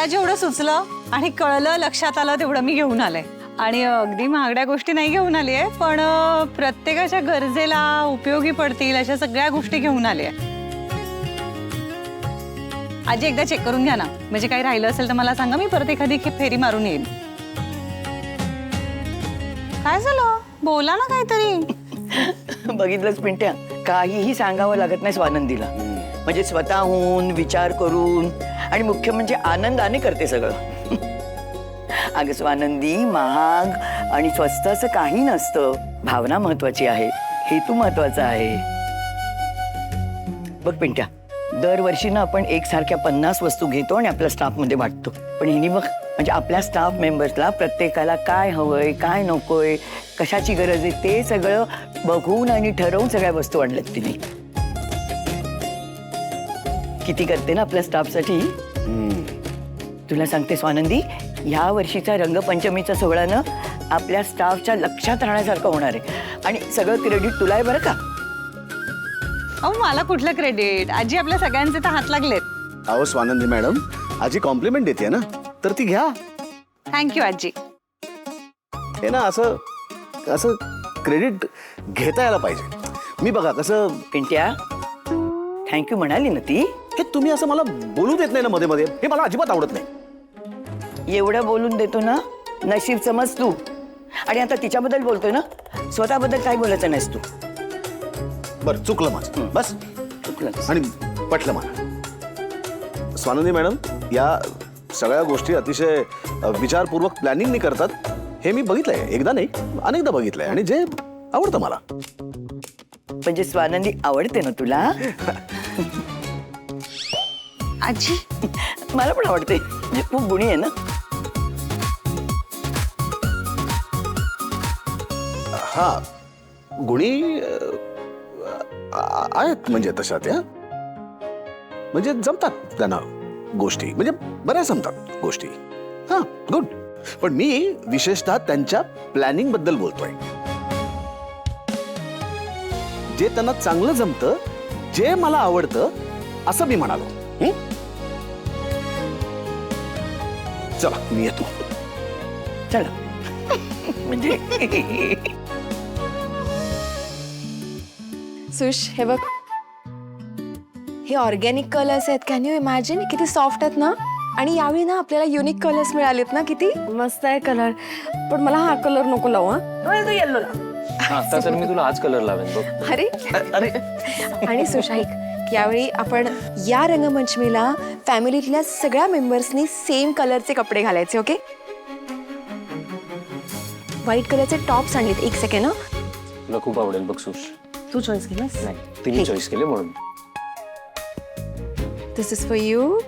मला जेवढं सुचलं आणि कळलं लक्षात आलं तेवढं मी घेऊन आले आणि अगदी महागड्या गोष्टी नाही घेऊन आली आहे पण प्रत्येकाच्या गरजेला उपयोगी पडतील अशा सगळ्या गोष्टी घेऊन आले आहे. आजी एकदा चेक करून घ्या ना म्हणजे काही राहिलं असेल तर मला सांगा मी परत एखादी फेरी मारून येईन. काय झालं बोला ना काहीतरी. बघितलंच पिंट्या काहीही सांगावं लागत नाही स्वानंदीला म्हणजे स्वतःहून विचार करून आणि मुख्य म्हणजे आनंदाने करते सगळं. अगं स्वानंदी महाग आणि स्वस्त असं काही नसतं. भावना महत्वाची आहे हेतू महत्वाचा आहे. बघ पिंट्या दरवर्षी ना आपण एकसारख्या 50 वस्तू घेतो आणि आपल्या स्टाफमध्ये वाटतो पण हिनी बघ म्हणजे आपल्या स्टाफ मेंबर्सला प्रत्येकाला काय हवंय काय नकोय कशाची गरज आहे ते सगळं बघून आणि ठरवून सगळ्या वस्तू आणल्यात तिने. किती करते ना आपल्या स्टाफसाठी. तुला सांगते स्वानंदी ह्या वर्षीचा रंगपंचमीचा सोहळा ना आपल्या स्टाफच्या लक्षात राहण्यासारखं होणार आहे आणि सगळं क्रेडिट तुला आहे बरं का. अहो मला कुठलं क्रेडिट आजी आपल्या सगळ्यांचे तर हात लागलेत. अहो स्वानंदी मॅडम आजी कॉम्प्लिमेंट देते ना तर ती घ्या. थँक्यू आजी. हे ना असं असं क्रेडिट घेता यायला पाहिजे. मी बघा कसं पिंट्या थँक्यू म्हणाली ना ती. हे तुम्ही असं मला बोलू देत नाही ना मध्ये मध्ये हे मला अजिबात आवडत नाही. एवढं बोलून देतो ना नशीब समज तू आणि आता तिच्याबद्दल बोलतोय ना स्वतःबद्दल काही बोलायचं नाहीस तू. बरं चुकलं माझं बस चुकलं आणि पटलं मला. स्वानंदी मॅडम या सगळ्या गोष्टी अतिशय विचारपूर्वक प्लॅनिंगनी करतात हे मी बघितलंय. एकदा नाही अनेकदा बघितलंय आणि जे आवडतं मला. म्हणजे स्वानंदी आवडते ना तुला. आजी मला पण आवडते म्हणजे खूप गुणी आहे ना. हा गुणी आहेत म्हणजे तशा त्या म्हणजे जमतात त्यांना गोष्टी म्हणजे बऱ्याच जमतात गोष्टी. हा गुड. पण मी विशेषतः त्यांच्या प्लॅनिंग बद्दल बोलतोय. जे त्यांना चांगलं जमतं जे मला आवडतं असं मी म्हणालो. चला मी येतो. चला म्हणजे सुश हे बघ हे ऑर्गॅनिक कलर्स आहेत. कॅन यू इमॅजिन किती सॉफ्ट आहेत ना. आणि यावेळी ना आपल्याला युनिक कलर्स मिळालेत ना किती मस्त आहे कलर. पण मला हा कलर नको लावू. हा येल्लो आता तर मी तुला हाच कलर लावेन बघ. अरे अरे आणि सुश ऐक यावेळी आपण या रंगपंचमीला फॅमिलीतल्या सगळ्या मेंबर्सनी सेम कलरचे कपडे घालायचे. ओके व्हाईट कलरचे टॉप्स आणलेत. एक सेकंड ना तुला खूप आवडेल बघ सुश. तू चॉईस केलंस. नाही तिने चॉईस केले म्हणून. दिस इज फॉर यू.